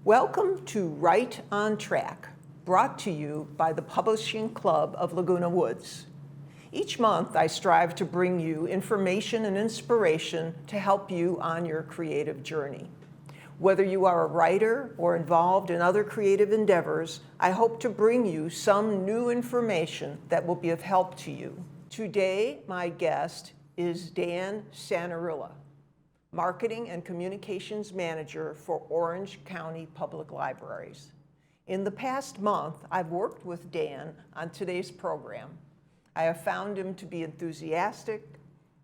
Welcome to Right on Track, brought to you by the Publishing Club of Laguna Woods. Each month, I strive to bring you information and inspiration to help you on your creative journey. Whether you are a writer or involved in other creative endeavors, I hope to bring you some new information that will be of help to you. Today, my guest is Dan Sanarilla, Marketing and Communications Manager for Orange County Public Libraries. In the past month, I've worked with Dan on today's program. I have found him to be enthusiastic,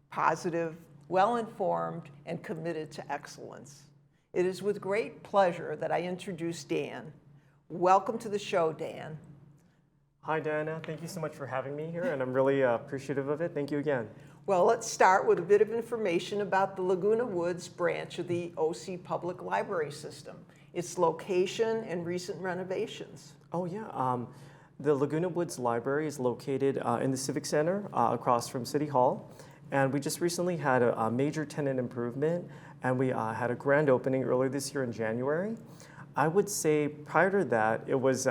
positive, well-informed, and committed to excellence. It is with great pleasure that I introduce Dan. Welcome to the show, Dan. Hi, Dianna. Thank you so much for having me here, and I'm really appreciative of it. Thank you again. Well, let's start with a bit of information about the Laguna Woods branch of the OC Public Library System, its location and recent renovations. Oh, yeah. The Laguna Woods Library is located in the Civic Center across from City Hall, and we just recently had a major tenant improvement, and we had a grand opening earlier this year in January. I would say prior to that, it was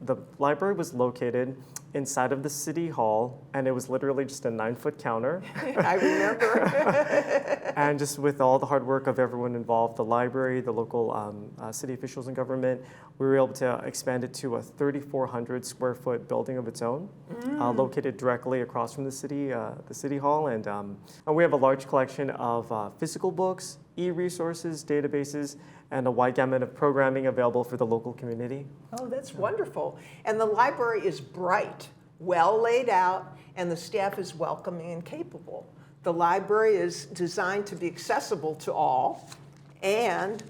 the library was located inside of the City Hall, and it was literally just a 9-foot counter. I remember. And just with all the hard work of everyone involved, the library, the local city officials and government, we were able to expand it to a 3,400 square foot building of its own, located directly across from the City Hall. And we have a large collection of physical books, e-resources, databases, and a wide gamut of programming available for the local community. Oh, that's wonderful. And the library is bright, well laid out, and the staff is welcoming and capable. The library is designed to be accessible to all, and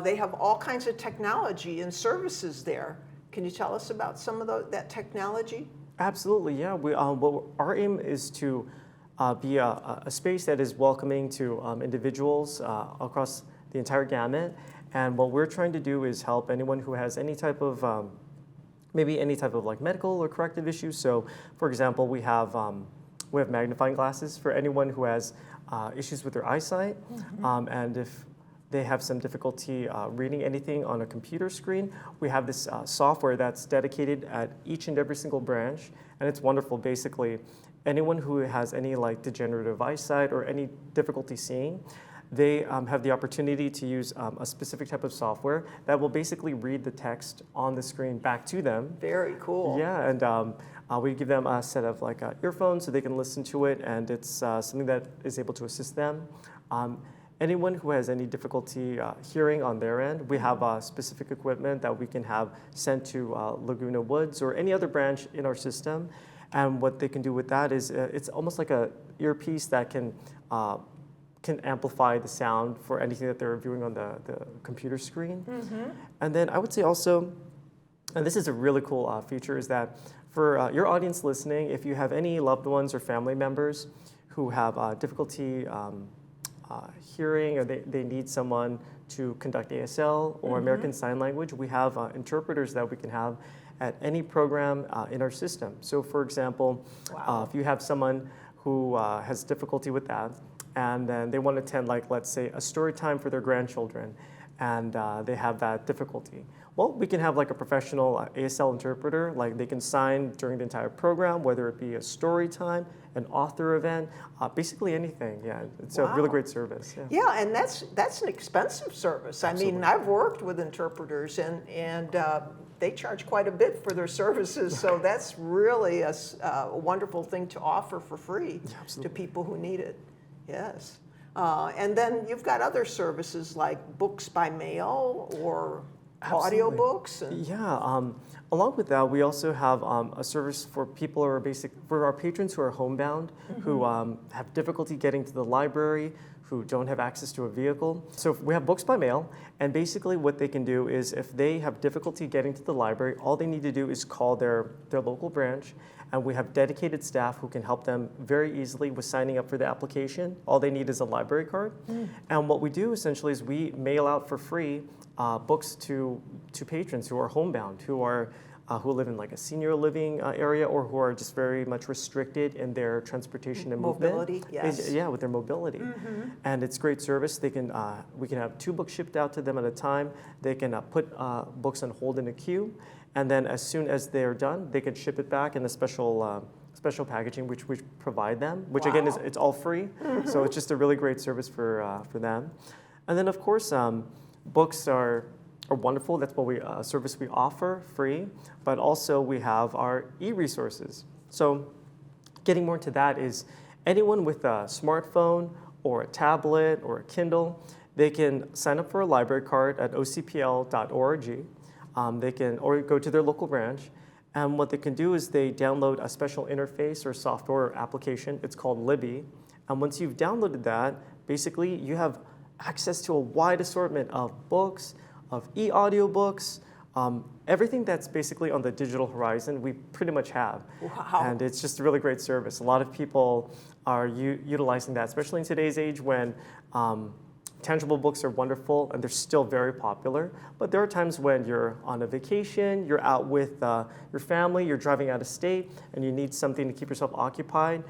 they have all kinds of technology and services there. Can you tell us about some of that technology? Absolutely, yeah. Our aim is to be a space that is welcoming to individuals across the entire gamut. And what we're trying to do is help anyone who has any type of, maybe any type of like medical or corrective issues. So, for example, we have magnifying glasses for anyone who has issues with their eyesight, and if they have some difficulty reading anything on a computer screen, we have this software that's dedicated at each and every single branch, and it's wonderful. Basically, anyone who has any like degenerative eyesight or any difficulty seeing, they have the opportunity to use a specific type of software that will basically read the text on the screen back to them. Very cool. Yeah, and we give them a set of like earphones so they can listen to it, and it's something that is able to assist them. Anyone who has any difficulty hearing on their end, we have specific equipment that we can have sent to Laguna Woods or any other branch in our system. And what they can do with that is it's almost like a earpiece that can amplify the sound for anything that they're viewing on the computer screen. And then I would say also, and this is a really cool feature, is that for your audience listening, if you have any loved ones or family members who have difficulty hearing, or they need someone to conduct ASL or American Sign Language, we have interpreters that we can have at any program in our system. So for example, if you have someone who has difficulty with that, and then they want to attend, like, let's say, a story time for their grandchildren, and they have that difficulty. Well, we can have like a professional ASL interpreter, like they can sign during the entire program, whether it be a story time, an author event, basically anything. Yeah, it's a really great service. Yeah, and that's an expensive service. Absolutely. I mean, I've worked with interpreters, and they charge quite a bit for their services, so that's really a wonderful thing to offer for free to people who need it. Yes. And then you've got other services like books by mail or audiobooks. Yeah. Along with that, we also have a service for people who are for our patrons who are homebound, who have difficulty getting to the library, who don't have access to a vehicle. So we have books by mail, and basically what they can do is if they have difficulty getting to the library, all they need to do is call their local branch, and we have dedicated staff who can help them very easily with signing up for the application. All they need is a library card. And what we do essentially is we mail out for free books to patrons who are homebound, who are who live in like a senior living area or who are just very much restricted in their transportation and Mobility, movement. yes. Yeah, with their mobility. And it's great service. They can, we can have 2 books shipped out to them at a time. They can put books on hold in a queue. And then as soon as they're done, they can ship it back in a special packaging which we provide them, which again is it's all free. So it's just a really great service for them. And then of course, books are wonderful. That's what service we offer free, but also we have our e-resources. So getting more into that is anyone with a smartphone or a tablet or a Kindle, they can sign up for a library card at ocpl.org. They can or go to their local branch, and what they can do is they download a special interface or software application. It's called Libby, and once you've downloaded that, basically you have access to a wide assortment of books, of e-audiobooks, everything that's basically on the digital horizon, we pretty much have. Wow. And it's just a really great service. A lot of people are utilizing that, especially in today's age when tangible books are wonderful and they're still very popular. But there are times when you're on a vacation, you're out with your family, you're driving out of state, and you need something to keep yourself occupied.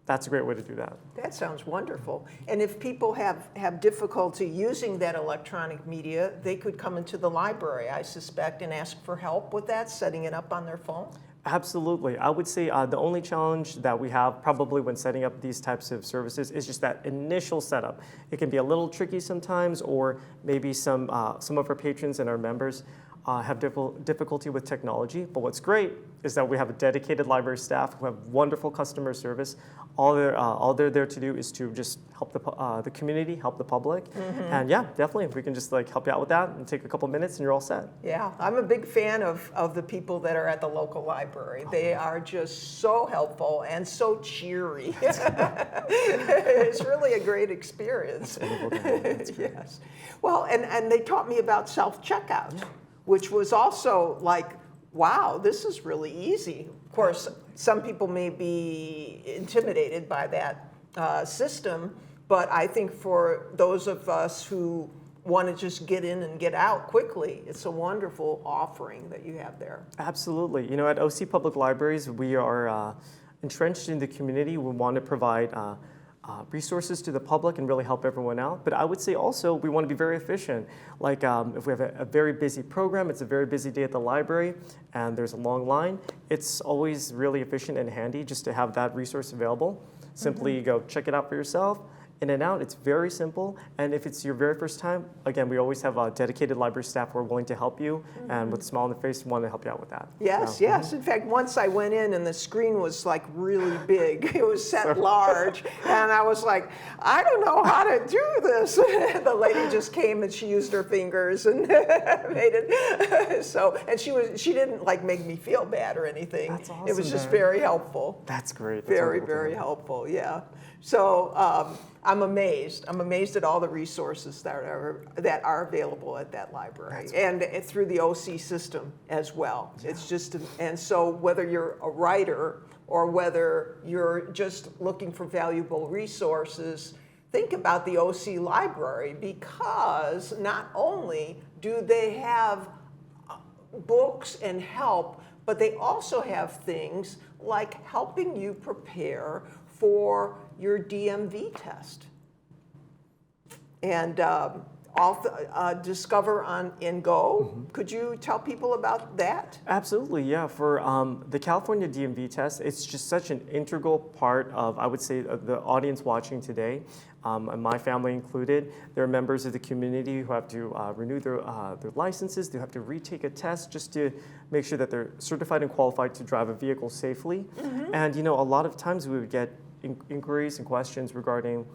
That's a great way to do that. That sounds wonderful. And if people have difficulty using that electronic media, they could come into the library, I suspect, and ask for help with that, setting it up on their phone? Absolutely. I would say the only challenge that we have probably when setting up these types of services is just that initial setup. It can be a little tricky sometimes, or maybe some of our patrons and our members have difficulty with technology. But what's great is that we have a dedicated library staff who have wonderful customer service. All they're there to do is to just help the community, help the public. And yeah, definitely, if we can just like help you out with that and take a couple minutes and you're all set. Yeah, I'm a big fan of the people that are at the local library. They are just so helpful and so cheery. It's really a great experience. That's great. Yes. Well, and they taught me about self-checkout, which was also like, wow, this is really easy. Of course, some people may be intimidated by that system, but I think for those of us who want to just get in and get out quickly, it's a wonderful offering that you have there. Absolutely. You know, at OC Public Libraries, we are entrenched in the community. We want to provide resources to the public and really help everyone out. But I would say also we want to be very efficient. Like if we have a very busy program, it's a very busy day at the library, and there's a long line, it's always really efficient and handy just to have that resource available. Simply go check it out for yourself. In and out, it's very simple. And if it's your very first time, again, we always have a dedicated library staff who are willing to help you, and with a smile on the face, want to help you out with that. Yes, So, yes. In fact, once I went in and the screen was like really big. It was set large, and I was like, I don't know how to do this. The lady just came and she used her fingers and made it. So, and she didn't like make me feel bad or anything. That's awesome, It was just man. very helpful. That's great. That's Very, wonderful to very hear. helpful, yeah. So I'm amazed. I'm amazed at all the resources that are available at that library, and through the OC system as well. Yeah. It's just, and so whether you're a writer or whether you're just looking for valuable resources, think about the OC library, because not only do they have books and help, but they also have things like helping you prepare for your DMV test. And Discover on and Go. Could you tell people about that? Absolutely, yeah. For the California DMV test, it's just such an integral part of, I would say, the audience watching today, and my family included. There are members of the community who have to renew their licenses. They have to retake a test just to make sure that they're certified and qualified to drive a vehicle safely. And you know, a lot of times we would get inquiries and questions regarding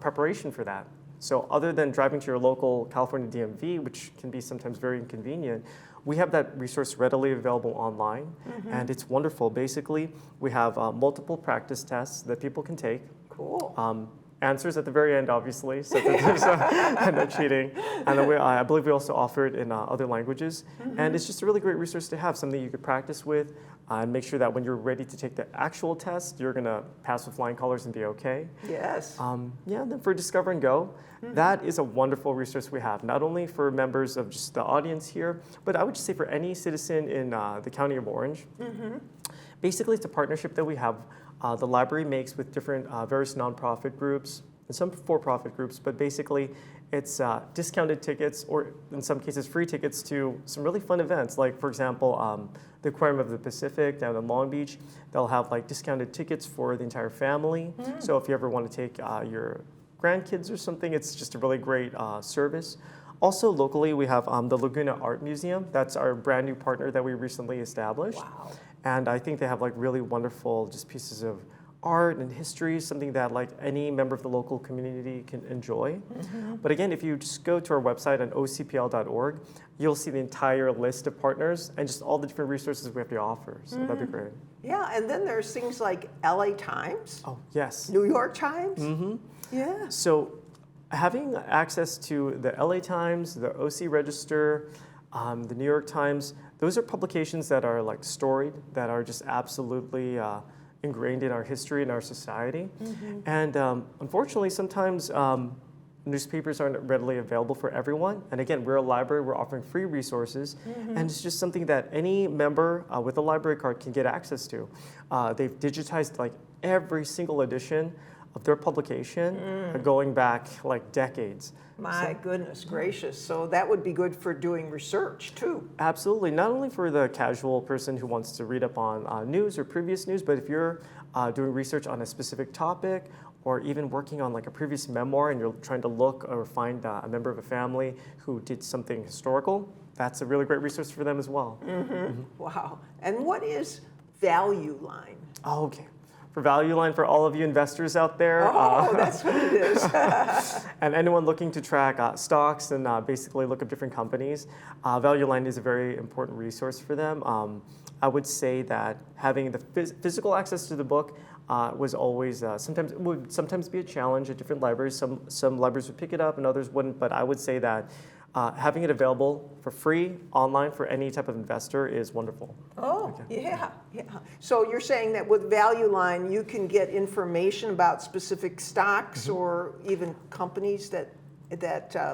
preparation for that. So other than driving to your local California DMV, which can be sometimes very inconvenient, we have that resource readily available online, and it's wonderful. Basically, we have multiple practice tests that people can take. Cool. Answers at the very end, obviously, so that there's no cheating. And then I believe we also offer it in other languages. And it's just a really great resource to have, something you could practice with. and make sure that when you're ready to take the actual test, you're going to pass with flying colors and be okay. Yes. Yeah, and then for Discover and Go, that is a wonderful resource we have, not only for members of just the audience here, but I would just say for any citizen in the County of Orange. Basically, it's a partnership that we have. The library makes with different various nonprofit groups and some for-profit groups, but basically it's discounted tickets, or in some cases free tickets to some really fun events. Like, for example, the Aquarium of the Pacific down in Long Beach, they'll have like discounted tickets for the entire family. So if you ever want to take your grandkids or something, it's just a really great service. Also locally, we have the Laguna Art Museum. That's our brand new partner that we recently established. Wow. And I think they have like really wonderful just pieces of art and history, something that like any member of the local community can enjoy. But again, if you just go to our website on ocpl.org, you'll see the entire list of partners and just all the different resources we have to offer. So that'd be great. Yeah, and then there's things like LA Times, Oh, yes. New York Times. Yeah. So having access to the LA Times, the OC Register, the New York Times, those are publications that are like storied, that are just absolutely ingrained in our history and our society. And unfortunately, sometimes newspapers aren't readily available for everyone. And again, we're a library, we're offering free resources, and it's just something that any member with a library card can get access to. They've digitized like every single edition of their publication going back like decades. My goodness gracious. So that would be good for doing research too. Absolutely, not only for the casual person who wants to read up on news or previous news, but if you're doing research on a specific topic, or even working on like a previous memoir and you're trying to look or find a member of a family who did something historical, that's a really great resource for them as well. Wow. And what is Value Line? Oh, okay. For Value Line, for all of you investors out there. Oh, that's what it is. And anyone looking to track stocks and basically look up different companies, Value Line is a very important resource for them. I would say that having the physical access to the book was always sometimes be a challenge at different libraries. Some libraries would pick it up and others wouldn't, but I would say that having it available for free online for any type of investor is wonderful. Oh, yeah. So you're saying that with Value Line, you can get information about specific stocks or even companies that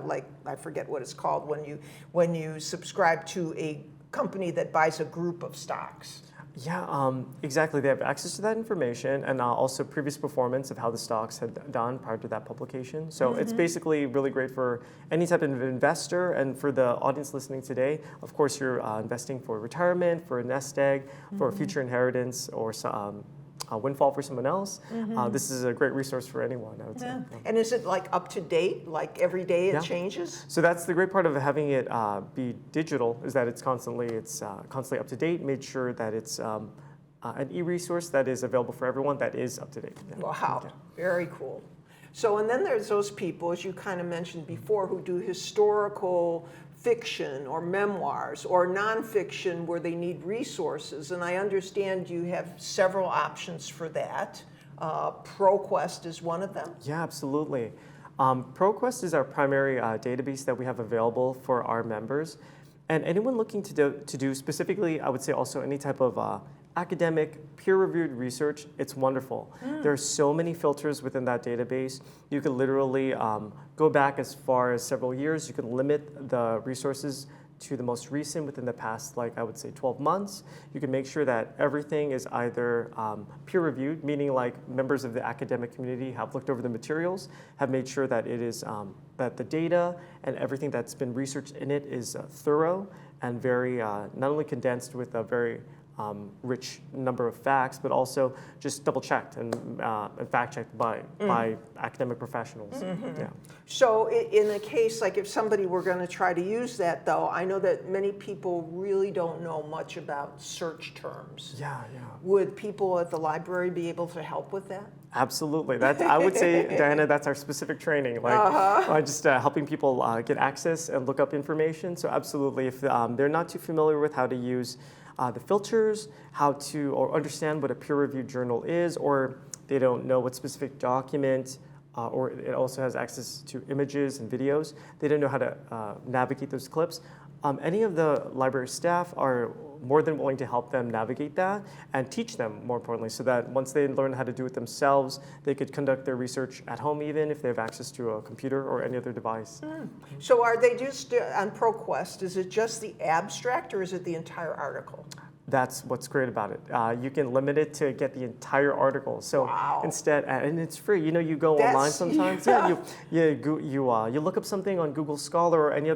like, I forget what it's called when you subscribe to a company that buys a group of stocks. Yeah, exactly. They have access to that information and also previous performance of how the stocks had done prior to that publication. So it's basically really great for any type of investor, and for the audience listening today. Of course, you're investing for retirement, for a nest egg, for future inheritance, or a windfall for someone else. This is a great resource for anyone, I would say. Yeah. And is it like up to date? Like every day it changes? So that's the great part of having it be digital, is that it's constantly up to date. Made sure that it's an e-resource that is available for everyone, that is up to date. Yeah. Wow, very cool. So, and then there's those people, as you kind of mentioned before, who do historical fiction or memoirs or nonfiction where they need resources. And I understand you have several options for that. ProQuest is one of them. Yeah, absolutely. ProQuest is our primary database that we have available for our members. And anyone looking to do specifically, I would say also any type of academic, peer-reviewed research, it's wonderful. There are so many filters within that database. You can literally go back as far as several years. You can limit the resources to the most recent within the past, like I would say 12 months. You can make sure that everything is either peer-reviewed, meaning like members of the academic community have looked over the materials, have made sure that it is that the data and everything that's been researched in it is thorough and very not only condensed with a very rich number of facts, but also just double-checked and fact-checked by academic professionals. Yeah. So in a case, like if somebody were going to try to use that, though, I know that many people really don't know much about search terms. Yeah. Would people at the library be able to help with that? Absolutely. I would say, Dianna, that's our specific training, like just helping people get access and look up information. So absolutely, if they're not too familiar with how to use the filters, or understand what a peer-reviewed journal is, or they don't know what specific document, or it also has access to images and videos, they don't know how to navigate those clips. Any of the library staff are more than willing to help them navigate that and teach them, more importantly, so that once they learn how to do it themselves, they could conduct their research at home, even if they have access to a computer or any other device. So are they just on ProQuest, is it just the abstract or is it the entire article? That's what's great about it. You can limit it to get the entire article. So instead, and it's free. You know, you go online sometimes. Yeah, you look up something on Google Scholar or any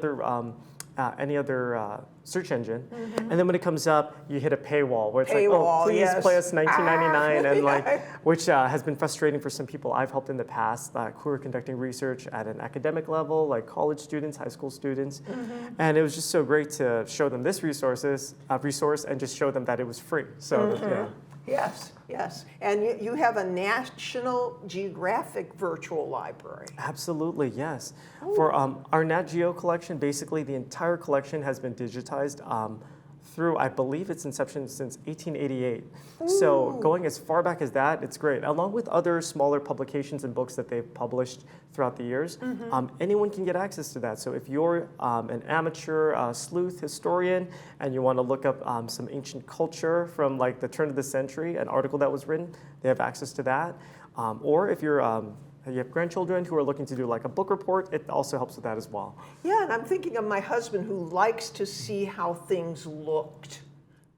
other search engine, and then when it comes up, you hit a paywall where it's like, oh, please play us $19.99, and like, which has been frustrating for some people I've helped in the past, who are conducting research at an academic level, like college students, high school students, and it was just so great to show them this resource and just show them that it was free. So Yes, yes. And you have a National Geographic virtual library. Absolutely, yes. For our Nat Geo collection, basically the entire collection has been digitized through, I believe, its inception since 1888. So going as far back as that, it's great. Along with other smaller publications and books that they've published throughout the years, anyone can get access to that. So if you're an amateur sleuth historian and you want to look up some ancient culture from like the turn of the century, an article that was written, they have access to that. Or if you have grandchildren who are looking to do like a book report, it also helps with that as well. Yeah, and I'm thinking of my husband who likes to see how things looked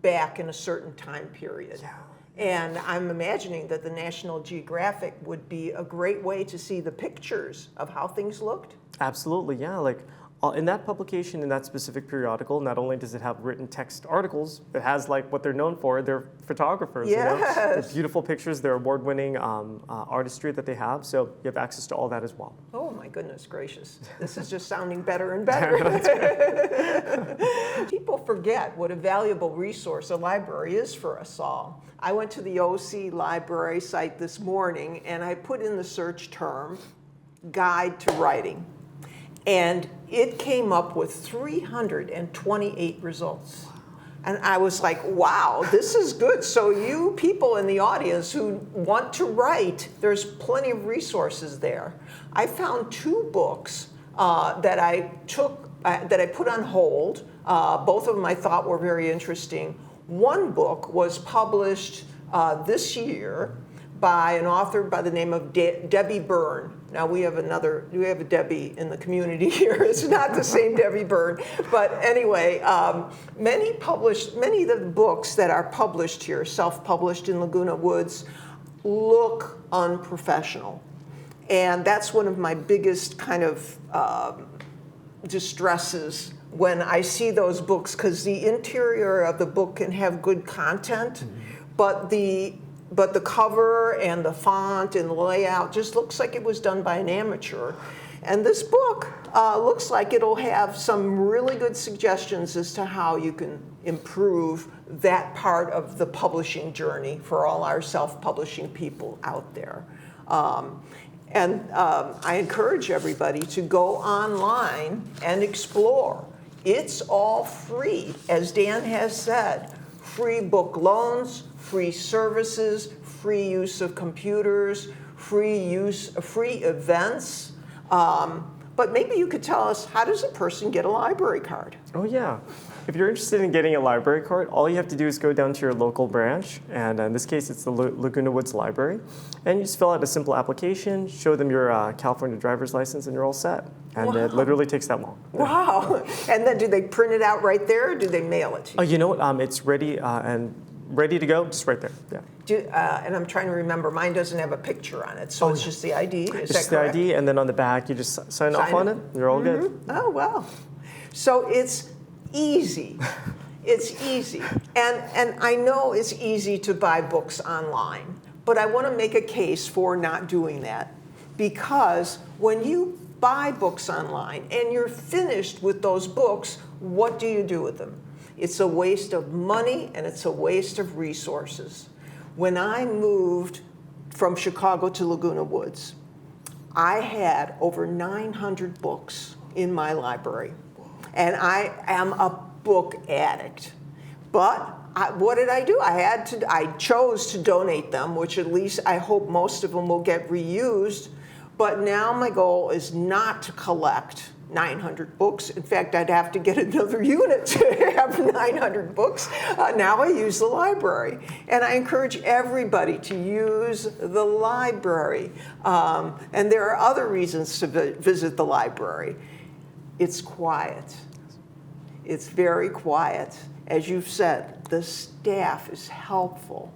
back in a certain time period. Yeah. And I'm imagining that the National Geographic would be a great way to see the pictures of how things looked. Absolutely, yeah. Like in that publication, in that specific periodical, not only does it have written text articles, it has like what they're known for. They're photographers. Yes. You know? They're beautiful pictures. They're award-winning artistry that they have. So you have access to all that as well. Oh my goodness gracious. This is just sounding better and better. People forget what a valuable resource a library is for us all. I went to the OC library site this morning and I put in the search term, guide to writing. And it came up with 328 results. And I was like, wow, this is good. So you people in the audience who want to write, there's plenty of resources there. I found 2 books that I put on hold. Both of them I thought were very interesting. One book was published this year by an author by the name of Debbie Byrne. Now we have a Debbie in the community here. It's not the same Debbie Byrne, but anyway, many of the books that are published here, self-published in Laguna Woods, look unprofessional, and that's one of my biggest kind of distresses when I see those books, because the interior of the book can have good content, but the cover and the font and the layout just looks like it was done by an amateur. And this book looks like it'll have some really good suggestions as to how you can improve that part of the publishing journey for all our self-publishing people out there. I encourage everybody to go online and explore. It's all free, as Dan has said. Free book loans, free services, free use of computers, free events. But maybe you could tell us, how does a person get a library card? Oh yeah. If you're interested in getting a library card, all you have to do is go down to your local branch, and in this case it's the Laguna Woods Library, and you just fill out a simple application, show them your California driver's license, and you're all set. And it literally takes that long. Wow. And then do they print it out right there, or do they mail it to you? Oh, you know what? It's ready and ready to go, just right there. Yeah. And I'm trying to remember, mine doesn't have a picture on it, so it's just the ID. Is that just correct? the ID, and then on the back you just sign off on it. You're all good. Oh, wow. So it's easy. It's easy. And I know it's easy to buy books online, but I want to make a case for not doing that, because when you buy books online and you're finished with those books, what do you do with them? It's a waste of money and it's a waste of resources. When I moved from Chicago to Laguna Woods, I had over 900 books in my library. And I am a book addict. But what did I do? I chose to donate them, which at least I hope most of them will get reused. But now my goal is not to collect 900 books. In fact, I'd have to get another unit to have 900 books. Now I use the library. And I encourage everybody to use the library. And there are other reasons to visit the library. It's quiet. It's very quiet. As you've said, the staff is helpful.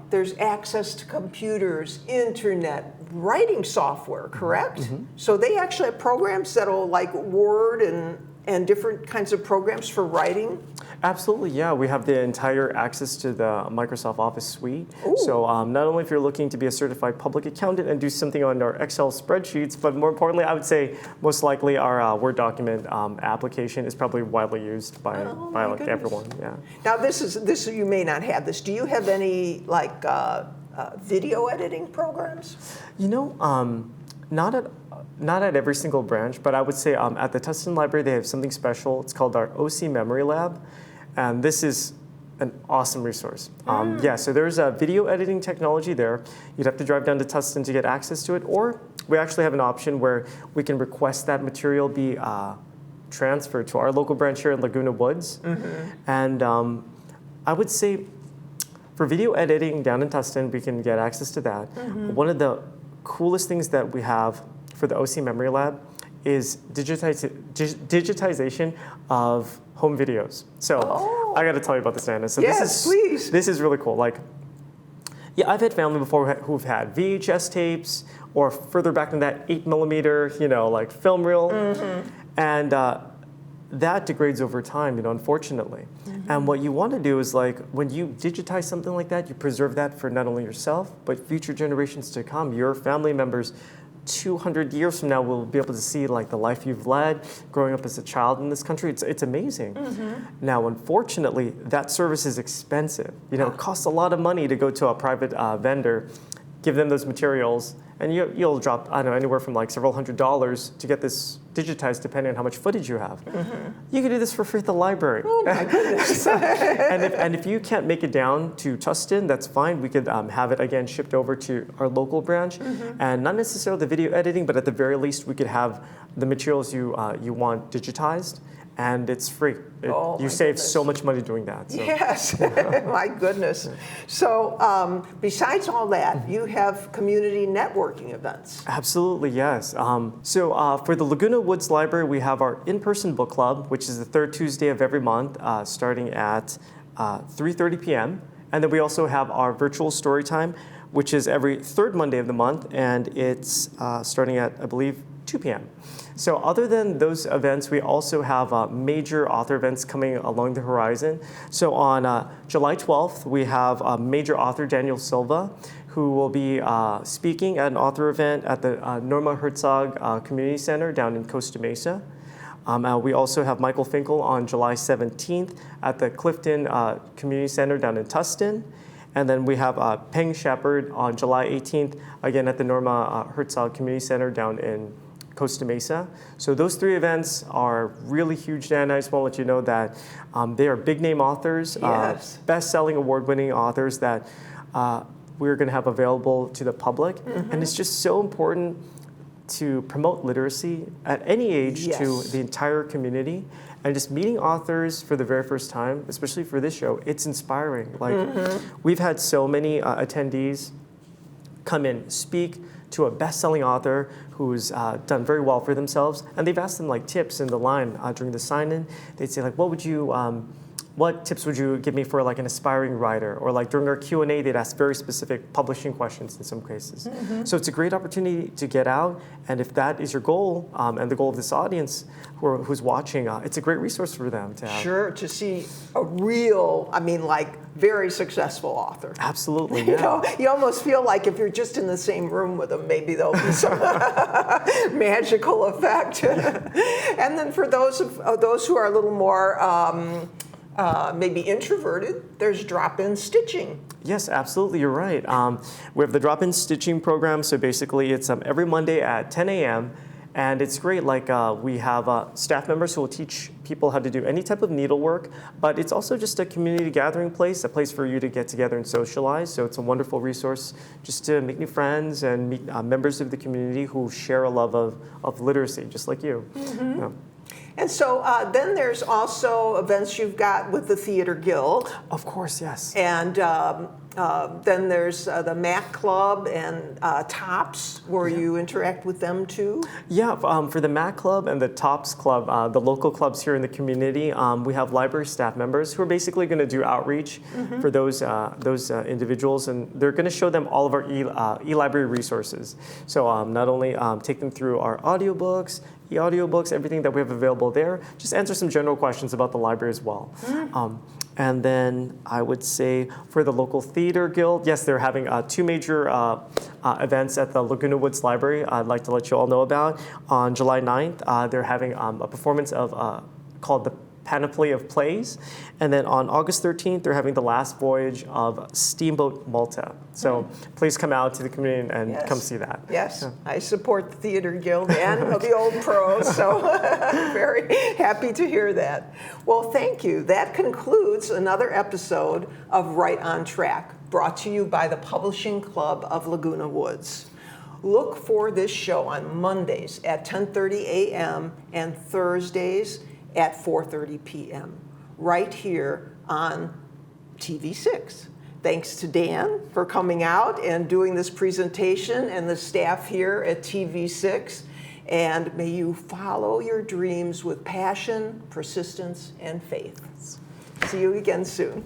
There's access to computers, internet, writing software, correct? Mm-hmm. So they actually have programs that'll like Word and different kinds of programs for writing? Absolutely, yeah. We have the entire access to the Microsoft Office suite. Ooh. So not only if you're looking to be a certified public accountant and do something on our Excel spreadsheets, but more importantly, I would say most likely our Word document application is probably widely used by like everyone. Yeah. Now this you may not have this. Do you have any like video editing programs? You know, not at every single branch, but I would say at the Tustin Library they have something special. It's called our OC Memory Lab, and this is an awesome resource. Yeah, so there's a video editing technology there. You'd have to drive down to Tustin to get access to it, or we actually have an option where we can request that material be transferred to our local branch here in Laguna Woods. Mm-hmm. And I would say for video editing down in Tustin, we can get access to that. Mm-hmm. One of the coolest things that we have for the OC Memory Lab is digitization of home videos. So I got to tell you about this, Dianna. So please. This is really cool. Like, yeah, I've had family before who've had VHS tapes or further back than that, 8mm, like film reel, mm-hmm. and that degrades over time, unfortunately. Mm-hmm. And what you want to do is like when you digitize something like that, you preserve that for not only yourself but future generations to come. Your family members 200 years from now will be able to see like the life you've led growing up as a child in this country. It's amazing. Mm-hmm. Now, unfortunately, that service is expensive. It costs a lot of money to go to a private vendor, give them those materials, and you'll drop, I don't know, anywhere from like several $100s to get this digitized depending on how much footage you have. Mm-hmm. You can do this for free at the library. Oh my goodness. and if you can't make it down to Tustin, that's fine. We could have it again shipped over to our local branch. Mm-hmm. And not necessarily the video editing, but at the very least we could have the materials you want digitized. And it's free. You save so much money doing that. So. Yes, my goodness. So besides all that, you have community networking events. Absolutely, yes. So for the Laguna Woods Library, we have our in-person book club, which is the third Tuesday of every month, starting at 3:30 p.m. And then we also have our virtual story time, which is every third Monday of the month, and it's starting at, I believe, 2 p.m. So other than those events, we also have major author events coming along the horizon. So on July 12th, we have major author Daniel Silva, who will be speaking at an author event at the Norma Herzog Community Center down in Costa Mesa. We also have Michael Finkel on July 17th at the Clifton Community Center down in Tustin. And then we have Peng Shepard on July 18th, again at the Norma Herzog Community Center down in Costa Mesa. So those three events are really huge, Dan. I just want to let you know that they are big name authors, yes. Best-selling award-winning authors that we're going to have available to the public. Mm-hmm. And it's just so important to promote literacy at any age yes. to the entire community. And just meeting authors for the very first time, especially for this show, it's inspiring. Like mm-hmm. we've had so many attendees come in, speak to a best-selling author who's done very well for themselves, and they've asked them like tips in the line during the sign-in. They'd say like, what tips would you give me for like an aspiring writer? Or like during our Q&A, they'd ask very specific publishing questions in some cases. Mm-hmm. So it's a great opportunity to get out, and if that is your goal and the goal of this audience who's watching, it's a great resource for them to have. Sure, to see a real, very successful author. Absolutely, yeah. You almost feel like if you're just in the same room with them, maybe there'll be some magical effect. And then for those who are a little more maybe introverted, there's drop-in stitching. Yes, absolutely, you're right. We have the drop-in stitching program, so basically it's every Monday at 10 a.m., And it's great, like we have staff members who will teach people how to do any type of needlework, but it's also just a community gathering place, a place for you to get together and socialize. So it's a wonderful resource just to make new friends and meet members of the community who share a love of literacy, just like you. Mm-hmm. Yeah. And so then there's also events you've got with the Theater Guild. Of course, yes. And then there's the Mac Club and TOPS, where you interact with them too. Yeah, for the Mac Club and the TOPS Club, the local clubs here in the community, we have library staff members who are basically going to do outreach for those individuals, and they're going to show them all of our e-library resources. So not only take them through our audiobooks, e-audiobooks, everything that we have available there, just answer some general questions about the library as well. And then I would say for the local theater guild, yes, they're having two major events at the Laguna Woods Library I'd like to let you all know about. On July 9th, they're having a performance of called The Panoply of Plays. And then on August 13th, they're having the last voyage of Steamboat Malta. So please come out to the community and come see that. Yes, Yeah. I support the Theater Guild and the Old Pros, so very happy to hear that. Well, thank you. That concludes another episode of Right on Track, brought to you by the Publishing Club of Laguna Woods. Look for this show on Mondays at 10:30 a.m. and Thursdays at 4:30 p.m. right here on TV6. Thanks to Dan for coming out and doing this presentation, and the staff here at TV6. And may you follow your dreams with passion, persistence, and faith. See you again soon.